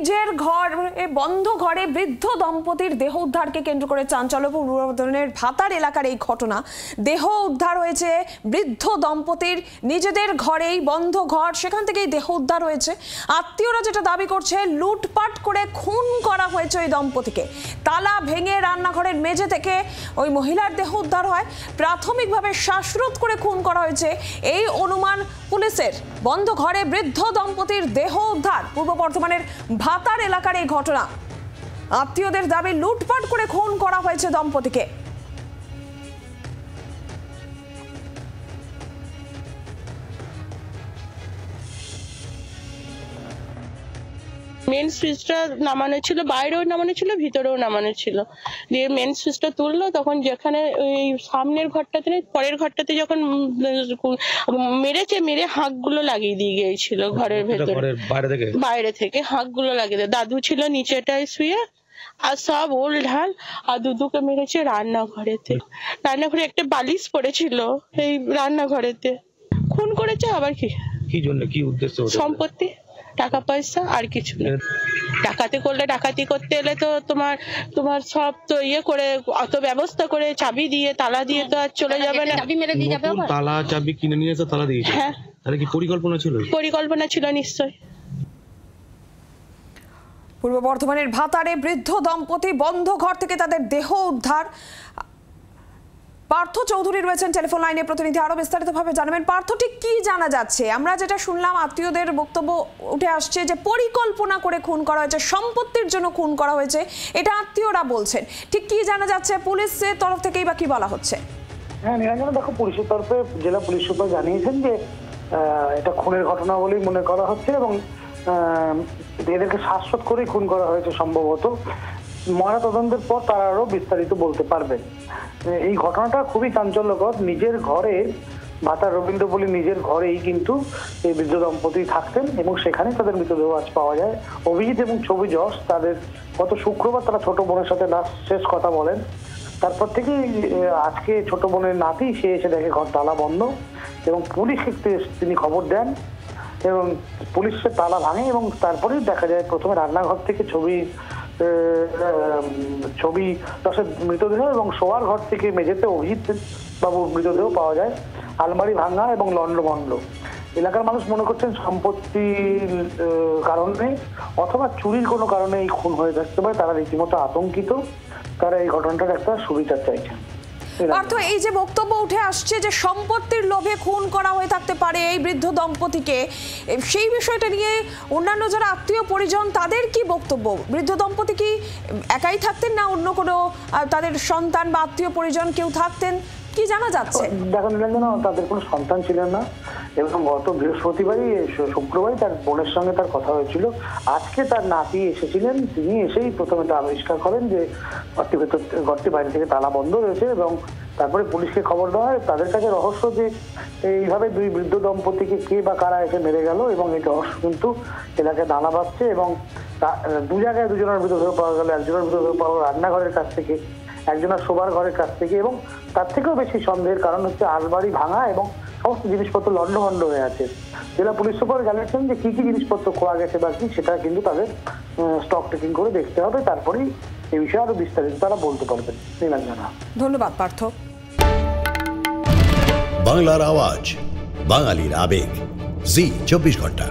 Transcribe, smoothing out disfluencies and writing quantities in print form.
নিজের ঘরে বন্ধ ঘরে বৃদ্ধ দম্পতির দেহ উদ্ধারকে কেন্দ্র করে চাঞ্চল্য পূর্ব বর্ধমানের ভাতার এলাকার এই ঘটনা। দেহ উদ্ধার হয়েছে বৃদ্ধ দম্পতির নিজেদের ঘরেই, বন্ধ ঘর, সেখান থেকেই দেহ উদ্ধার হয়েছে। আত্মীয়রা যেটা দাবি করছে, লুটপাট করে খুন করা হয়েছে ওই দম্পতিকে। তালা ভেঙে রান্নাঘরের মেঝে থেকে ওই মহিলার দেহ উদ্ধার হয়। প্রাথমিকভাবে শ্বাসরোধ করে খুন করা হয়েছে এই অনুমান পুলিশের। বন্ধ ঘরে বৃদ্ধ দম্পতির দেহ উদ্ধার। পূর্ব বর্ধমানের ভাতার এলাকার এই ঘটনা। আত্মীয়দের দাবি, লুটপাট করে খুন করা হয়েছে দম্পতিকে। মেন সুইচটা নামানো ছিল, বাইরেও নামানো ছিল, ভিতরেও নামানো ছিল। দিয়ে মেন সুইচটা তুললো, তখন যেখানে ওই সামনের ঘরটাতে পরের ঘরটাতে যখন মেরে হাঁকগুলো লাগিয়ে দিয়ে গিয়েছিল ঘরের ভেতরে, বাইরে থেকে হাঁকগুলো লাগিয়ে দেয়। দাদু ছিল নিচেটায় শুয়ে, আর সব ওল ঢাল, আর দুদুকে মেরেছে রান্নাঘরেতে। রান্নাঘরে একটা বালিশ পড়েছিল এই রান্নাঘরেতে। খুন করেছে। আবার কি জন্য, কি উদ্দেশ্য? সম্পত্তি, টাকা পয়সা, আর কিছু না। ডাকাতি করলে, ডাকাতি করতে এলে তো তোমার সব তো ইয়ে করে, অত ব্যবস্থা করে চাবি দিয়ে তালা দিয়ে তো আর চলে যাবে না। তালা চাবি কিনে নিয়ে এসে তালা দিয়েছে। হ্যাঁ, তাহলে কি পরিকল্পনা ছিল? পরিকল্পনা ছিল নিশ্চয়। পূর্ব বর্ধমানের ভাতারে বৃদ্ধ দম্পতি, বন্ধ ঘর থেকে তাদের দেহ উদ্ধার। পার্থ চৌধুরী রয়েছেন টেলিফোন লাইনে, প্রতিনিধি আরো বিস্তারিতভাবে জানাবেন। পার্থ, ঠিক কি জানা যাচ্ছে? আমরা যেটা শুনলাম, আত্মীয়দের বক্তব্য উঠে আসছে যে পরিকল্পনা করে খুন করা হয়েছে, সম্পত্তির জন্য খুন করা হয়েছে, এটা আত্মীয়রা বলছেন। ঠিক কি জানা যাচ্ছে? পুলিশের তরফ থেকেই বা কি বলা হচ্ছে? হ্যাঁ নিরঞ্জনা, দেখো, পুলিশের তরফে জেলা পুলিশ সুপার জানিয়েছেন যে এটা খুনের ঘটনা বলেই মনে করা হচ্ছে এবং এদেরকে শ্বাসরোধ করেই খুন করা হয়েছে সম্ভবত। ময়না তদন্তের পর তারা আরো বিস্তারিত বলতে পারবেন। এই ঘটনাটা খুবই চাঞ্চল্যকর। নিজের ঘরে, ভাতার রবীন্দ্রপল্লী নিজের ঘরেই কিন্তু এই বৃদ্ধ দম্পতি থাকতেন এবং সেখানে তাদের মৃতদেহ আজ পাওয়া যায়। অভিজিৎ এবং ছবি যশ, তাদের গত শুক্রবার তারা ছোট বোনের সাথে লাস্ট শেষ কথা বলেন। তারপর থেকেই আজকে ছোট বোনের নাতি সে এসে দেখে ঘর তালা বন্ধ এবং পুলিশকে তিনি খবর দেন এবং পুলিশের তালা ভাঙে এবং তারপরেই দেখা যায় প্রথমে রান্নাঘর থেকে ছবি দশের মৃতদেহ এবং শোয়ার ঘর থেকে মেঝেতে অভিজিৎ বাবুর মৃতদেহ পাওয়া যায়। আলমারি ভাঙা এবং লন্ডভন্ড। এলাকার মানুষ মনে করছেন সম্পত্তির কারণে অথবা চুরির কোনো কারণে এই খুন হয়ে থাকতে পারে। তারা রীতিমতো আতঙ্কিত। তারা এই ঘটনাটার একটা সুবিচার চাইছেন। পার্থ, এই যে বক্তব্য উঠে আসছে যে সম্পত্তির লোভে খুন করা হয়ে থাকতে পারে এই বৃদ্ধ দম্পতিকে, সেই বিষয়টা নিয়ে অন্যান্য যারা আত্মীয় পরিজন, তাদের কি বক্তব্য? বৃদ্ধ দম্পতি কি একাই থাকতেন, না অন্য কোনো তাদের সন্তান বা আত্মীয় পরিজন কেউ থাকতেন? কি জানা যাচ্ছে? দেখো নিরঞ্জনা, তাদের কোনো সন্তান ছিলেন না এবং গত বৃহস্পতিবারই, শুক্রবারই তার বোনের সঙ্গে তার কথা হয়েছিল। আজকে তার নাতি এসেছিলেন। তিনি এসেই প্রথমে তা আবিষ্কার করেন যে ঘরটি বাইরে থেকে তালা বন্ধ রয়েছে এবং তারপরে পুলিশকে খবর দেওয়া হয়। তাদের কাছে রহস্য যে এইভাবে দুই বৃদ্ধ দম্পতিকে কে বা কারা এসে মেরে গেল এবং এই রহস্য কিন্তু এলাকায় দানা বাঁধছে এবং দু জায়গায় দুজনের মৃতদেহ পাওয়া গেল। একজনের মৃতদেহ পাওয়া গেল রান্নাঘরের কাছ থেকে, একজনের শোবার ঘরের কাছ থেকে, এবং তার থেকেও বেশি সন্দেহের কারণ হচ্ছে আলমারি ভাঙা এবং সমস্ত জিনিসপত্র লন্ডভন্ড হয়ে আছে। জেলা পুলিশ সুপার জানিয়েছেন যে কি কি জিনিসপত্র খোয়া গেছে বা কি, সেটা কিন্তু তাদের স্টক টেকিং করে দেখতে হবে। তারপরেই এই বিষয়ে আরো বিস্তারিত তারা বলতে পারবেন। নীলাঞ্জনা, ধন্যবাদ পার্থ। বাংলার আওয়াজ, বাঙালির আবেগ, জি 24 ঘন্টা।